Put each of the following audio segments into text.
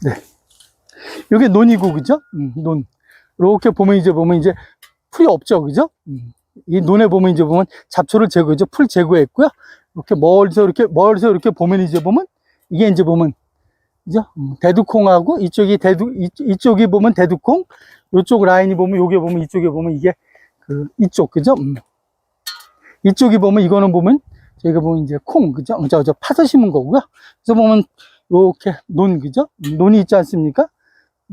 네. 요게 논이고, 그죠? 논. 이렇게 보면 이제 풀이 없죠, 그죠? 이 논에 보면 이제 잡초를 제거했죠. 풀 제거했고요. 이렇게 멀리서 이렇게 보면 이게 이제 그죠? 대두콩하고 이쪽이 보면 대두콩, 이쪽 라인이 보면 요게 이쪽에 보면 이게 이쪽, 그죠? 이쪽이 이거는 저희가 이제 콩, 그죠? 저 파서 심은 거고요. 그래서 이렇게 그죠? 논이 있지 않습니까?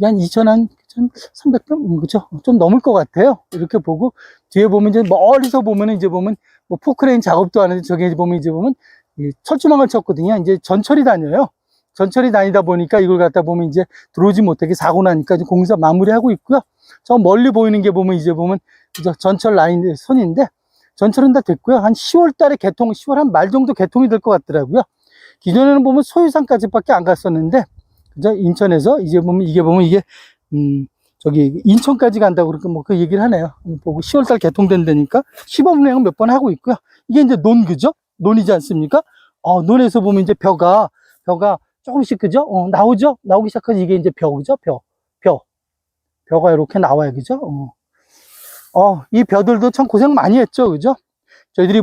한 2,300평? 그죠? 좀 넘을 것 같아요. 이렇게 보고, 뒤에 보면 이제 멀리서 보면은 뭐 포크레인 작업도 하는데, 저기 이 철조망을 쳤거든요. 이제 전철이 다녀요. 전철이 다니다 보니까 이걸 갖다 보면 이제 들어오지 못하게 사고 나니까 이제 공사 마무리하고 있고요. 저 멀리 보이는 게 그죠? 전철 라인 선인데, 전철은 다 됐고요. 한 10월 달에 10월 한 말 정도 개통이 될 것 같더라고요. 기존에는 소유산까지밖에 안 갔었는데, 그죠? 인천에서 이게 저기 인천까지 간다고 그렇게 그 얘기를 하네요. 보고 10월 달 개통된다니까 시범 운행은 몇 번 하고 있고요. 이게 이제 그죠? 논이지 않습니까? 논에서 보면 이제 벼가 조금씩, 그죠? 나오죠? 나오기 시작하지. 이게 이제 그죠? 벼가 이렇게 나와요, 그죠? 이 벼들도 참 고생 많이 했죠, 그죠? 저희들이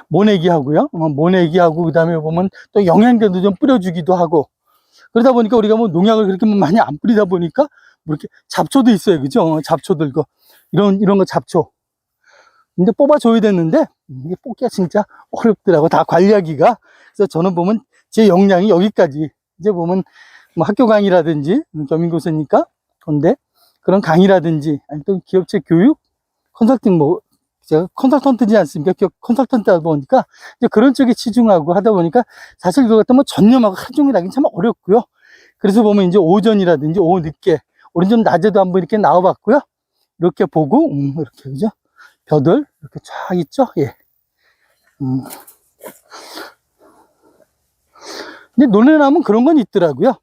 모내기 하고요. 모내기 하고, 그 다음에 또 영양제도 좀 뿌려주기도 하고, 그러다 보니까 우리가 농약을 그렇게 많이 안 뿌리다 보니까 이렇게 잡초도 있어요, 그죠? 잡초들, 이런 거 잡초. 근데 뽑아줘야 되는데, 이게 뽑기가 진짜 어렵더라고, 다 관리하기가. 그래서 저는 제 역량이 여기까지. 이제 뭐 학교 강의라든지, 겸임교수니까, 근데 그런 강의라든지, 아니 또 기업체 교육, 컨설팅 제가 컨설턴트지 않습니까? 기업 컨설턴트다 보니까 이제 그런 쪽에 치중하고 하다 보니까 사실 이거 갖다 전념하고 하루 종일 하긴 참 어렵고요. 그래서 이제 오전이라든지 오후 늦게, 오늘 좀 낮에도 한번 이렇게 나와봤고요. 이렇게 보고, 이렇게, 그죠? 벼들, 이렇게 쫙 있죠? 예. 근데 논에 나면 그런 건 있더라고요.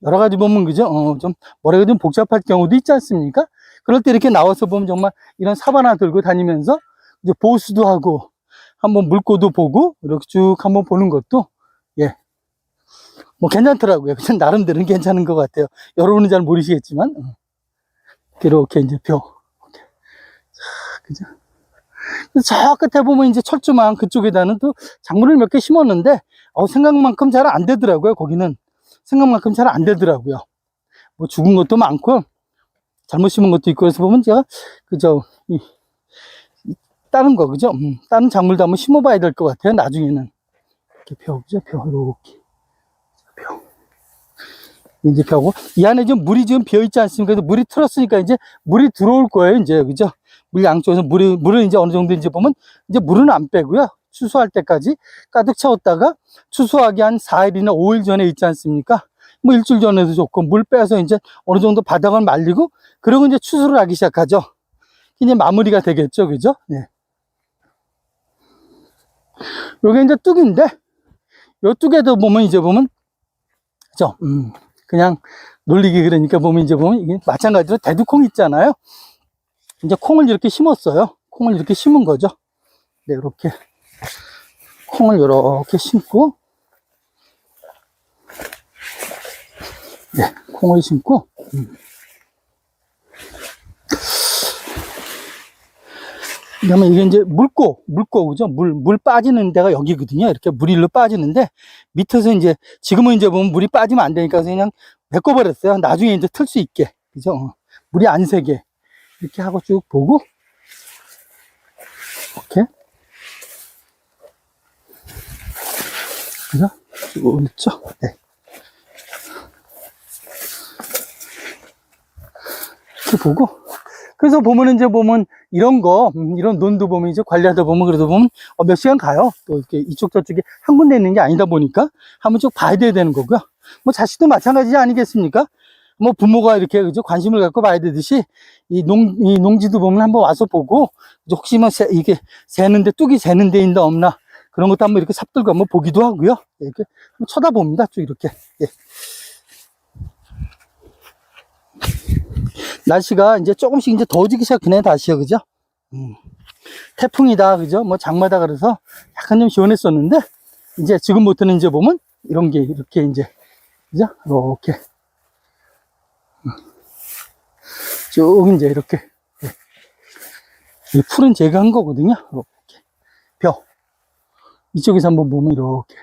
여러 가지 그죠? 좀 머리가 좀 복잡할 경우도 있지 않습니까? 그럴 때 이렇게 나와서 보면 정말 이런 사바나 들고 다니면서 이제 보수도 하고, 한번 물고도 보고, 이렇게 쭉 한번 보는 것도, 예. 괜찮더라고요. 그냥 나름대로는 괜찮은 것 같아요. 여러분은 잘 모르시겠지만, 이렇게 이제 그죠? 저 끝에 보면 이제 철조망 그쪽에다는 또 작물을 몇 개 심었는데, 생각만큼 잘 안 되더라고요. 거기는 생각만큼 잘 안 되더라고요. 죽은 것도 많고, 잘못 심은 것도 있고, 그래서 제가, 그죠, 다른 거, 그죠? 다른 작물도 한번 심어봐야 될 것 같아요. 나중에는. 이렇게 그죠? 이렇게. 이제 펴고, 이 안에 좀 물이 지금 비어있지 않습니까? 물이 틀었으니까 이제 물이 들어올 거예요, 이제, 그죠? 물 양쪽에서 물은 이제 어느 정도 이제 이제 물은 안 빼고요. 추수할 때까지 가득 채웠다가 추수하기 한 4일이나 5일 전에 있지 않습니까? 일주일 전에도 좋고, 물 빼서 이제 어느 정도 바닥을 말리고, 그리고 이제 추수를 하기 시작하죠. 이제 마무리가 되겠죠, 그죠? 네. 요게 이제 뚝인데, 요 뚝에도 그죠? 그냥 놀리기 그러니까 이게 마찬가지로 대두콩 있잖아요. 이제 콩을 이렇게 심었어요. 콩을 이렇게 심은 거죠. 네, 이렇게 콩을 이렇게 심고, 네, 콩을 심고, 그 다음에 이게 이제 물고, 그죠? 물 빠지는 데가 여기거든요. 이렇게 물이 일로 빠지는데, 밑에서 이제, 지금은 이제 물이 빠지면 안 되니까 그냥 메꿔버렸어요. 나중에 이제 틀 수 있게. 그죠? 물이 안 새게. 이렇게 하고 쭉 보고, 이렇게. 그죠? 쭉 있죠? 네. 이렇게 보고, 그래서 이제 이런 이런 논도 이제 관리하다 그래도 몇 시간 가요. 또 이렇게 이쪽 저쪽에 한 군데 있는 게 아니다 보니까 한번 쭉 봐야 되는 거고요. 자식도 마찬가지지 아니겠습니까? 부모가 이렇게, 그죠? 관심을 갖고 봐야 되듯이, 이 농지도 한번 와서 보고, 혹시 이게 뚝이 새는 데 있나 없나, 그런 것도 한번 이렇게 삽들고 한번 보기도 하고요. 이렇게 쳐다봅니다. 쭉 이렇게. 예. 날씨가 이제 조금씩 이제 더워지기 시작하네, 다시요, 그죠? 태풍이다, 그죠? 장마다 그래서 약간 좀 시원했었는데, 이제 지금부터는 이제 이런 게 이렇게 이제 그죠? 이렇게. 쭉 이제 이렇게. 예. 이 풀은 제가 한 거거든요. 이렇게. 벼. 이쪽에서 한번 보면 이렇게.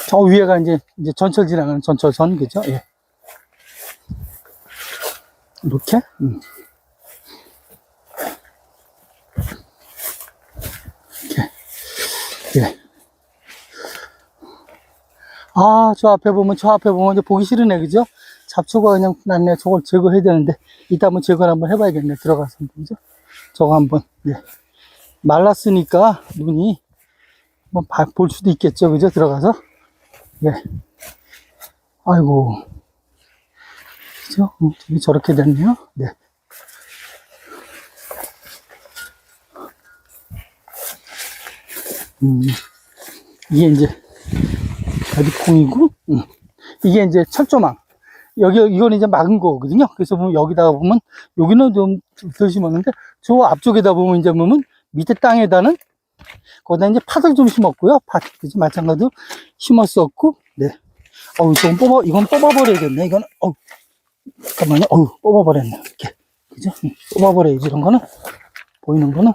저 위에가 이제 전철 지나가는 전철선, 그죠? 예. 이렇게. 이렇게. 예. 아, 저 앞에 보면 이제 보기 싫으네, 그죠? 잡초가 그냥 났네. 저걸 제거해야 되는데, 이따 한번 제거를 한번 해봐야겠네. 들어가서, 그죠? 저거 한번, 예. 말랐으니까, 눈이, 한번 볼 수도 있겠죠, 그죠? 들어가서. 예. 아이고. 그죠? 저렇게 됐네요. 네. 이게 이제, 어디콩이고, 이게 이제 철조망. 이건 이제 막은 거거든요. 그래서 보면 여기다가 보면, 여기는 좀 덜 심었는데, 저 앞쪽에다 보면 이제 보면, 밑에 땅에다는, 거기다 이제 팥을 좀 심었고요. 팥, 그지? 마찬가지로 심었었고, 네. 이건 뽑아버려야겠네. 이거는, 잠깐만요. 뽑아버렸네. 이렇게. 그죠? 뽑아버려야지. 이런 거는, 보이는 거는,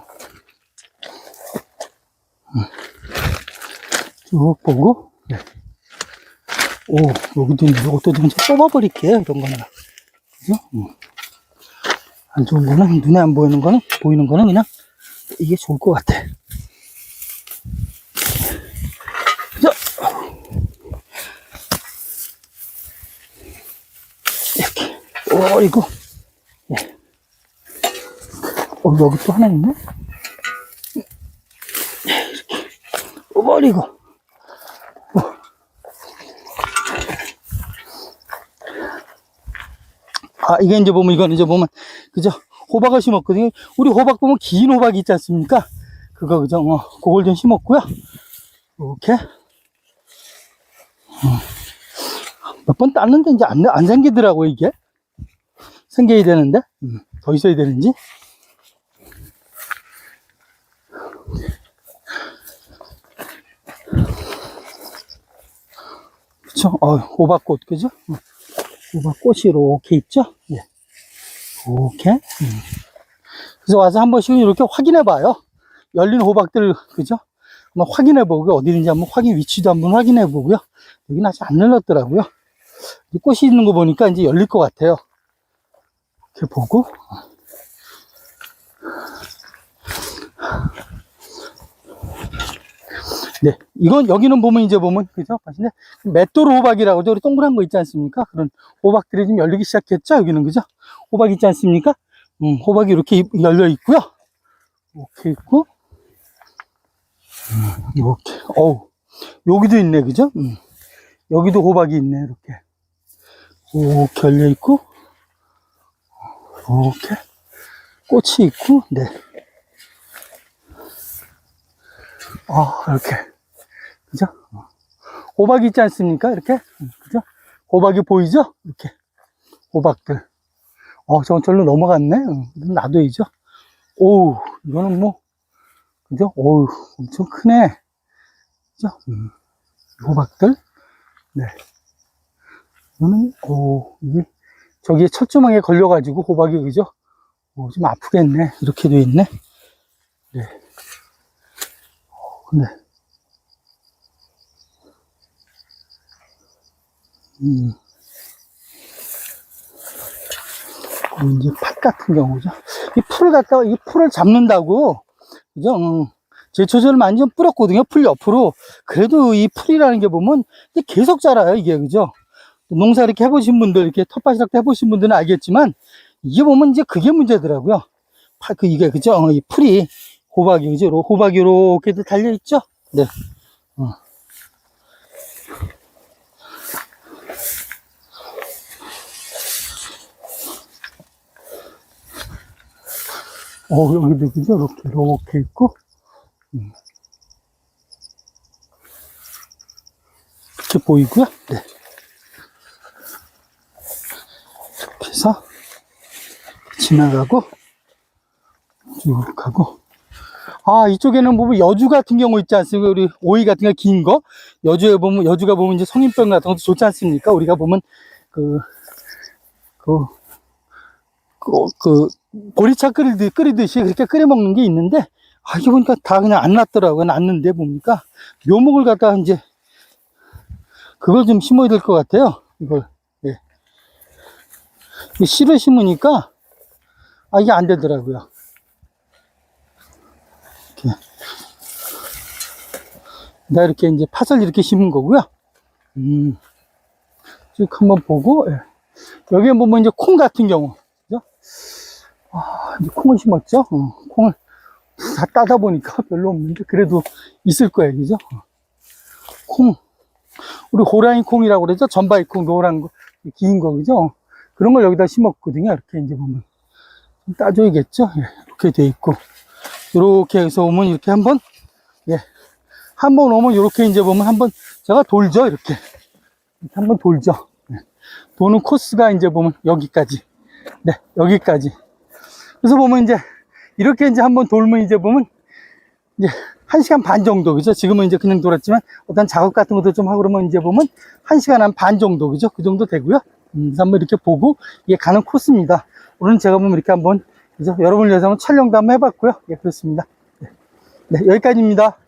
쭉 보고, 네. 여기도 이것도 좀 뽑아버릴게요. 이런 거는. 그죠? 안 좋은 거는, 눈에 안 보이는 거는, 그냥, 이게 좋을 것 같아. 그죠? 이렇게. 이거. 예. 여기 또 하나 있네? 이렇게. 버리고. 이게 이거는 이제 보면, 그죠? 호박을 심었거든요. 우리 호박 보면 긴 호박이 있지 않습니까? 그거, 그죠? 그걸 좀 심었고요. 이렇게. 몇 번 땄는데 이제 안 생기더라고요, 이게. 생겨야 되는데. 더 있어야 되는지. 그쵸? 호박꽃, 그죠? 호박꽃이 이렇게 있죠? 예. 이렇게. 그래서 와서 한 번씩 이렇게 확인해 봐요. 열린 호박들, 그죠? 한번 확인해 보고요. 어디 있는지 한번 위치도 한번 확인해 보고요. 여기는 아직 안 열렸더라고요. 꽃이 있는 거 보니까 이제 열릴 것 같아요. 이렇게 보고. 네. 여기는 보면 그죠? 보시네. 맷도로 호박이라고, 우리 동그란 거 있지 않습니까? 그런 호박들이 좀 열리기 시작했죠? 여기는, 그죠? 호박 있지 않습니까? 호박이 이렇게 열려 있고요. 이렇게 있고. 이렇게. 여기도 있네, 그죠? 여기도 호박이 있네, 이렇게. 이렇게 열려 있고. 이렇게. 꽃이 있고, 네. 이렇게. 그죠? 호박이 있지 않습니까? 이렇게. 그죠? 호박이 보이죠? 이렇게. 호박들. 저건 절로 넘어갔네. 놔둬야죠. 이거는 뭐, 그죠? 엄청 크네. 그죠? 호박들. 네. 이거는, 이게, 저기에 철조망에 걸려가지고 호박이, 그죠? 좀 아프겠네. 이렇게 돼 있네. 네. 근데, 이제 팥 같은 경우죠. 이 풀을 잡는다고, 그죠? 제초제를 많이 좀 뿌렸거든요. 풀 옆으로. 그래도 이 풀이라는 게 보면 계속 자라요. 이게, 그죠? 농사 이렇게 해보신 분들, 이렇게 텃밭이라고 해보신 분들은 알겠지만, 이게 보면 이제 그게 문제더라고요. 이게, 그죠? 이 풀이, 호박이, 그죠? 호박이 이렇게도 달려있죠? 네. 여기도, 그죠? 이렇게 있고. 이렇게 보이고요. 네. 이렇게 해서, 지나가고, 쭉 가고. 이쪽에는 보면 여주 같은 경우 있지 않습니까? 우리 오이 같은 거 긴 거. 여주가 보면 이제 성인병 같은 것도 좋지 않습니까? 우리가 보면 보리차 끓이듯이 그렇게 끓여 먹는 게 있는데, 이게 보니까 다 그냥 안 났더라고요. 났는데 보니까 묘목을 갖다가 이제 그걸 좀 심어야 될 것 같아요. 이걸. 예. 씨를 심으니까 이게 안 되더라고요. 이렇게. 나 이렇게 이제 팥을 이렇게 심은 거고요. 쭉 한번 보고, 예. 여기에 보면 이제 콩 같은 경우, 그죠? 이제 콩을 심었죠? 콩을 다 따다 보니까 별로 없는데, 그래도 있을 거예요, 그죠? 콩. 우리 호랑이 콩이라고 그러죠? 전바이 콩, 노란 거, 긴 거, 그죠? 그런 걸 여기다 심었거든요. 이렇게 이제 보면. 좀 따줘야겠죠? 예, 이렇게 돼 있고. 이렇게 해서 오면 이렇게 한번, 예. 한번 오면 이렇게 이제 보면 한번 제가 돌죠, 이렇게 한번 돌죠. 네. 도는 코스가 이제 보면 여기까지, 네, 여기까지. 그래서 보면 이제 이렇게 이제 한번 돌면 이제 보면 이제 1시간 반 정도, 그죠? 지금은 이제 그냥 돌았지만 어떤 작업 같은 것도 좀 하고 그러면 이제 보면 1시간 한 반 정도, 그죠? 그 정도 되고요. 그래서 한번 이렇게 보고 이게 가는 코스입니다. 오늘은 제가 보면 이렇게 한번, 그죠? 여러분을 위해서 한번 촬영도 한번 해봤고요. 예, 그렇습니다. 네, 여기까지입니다.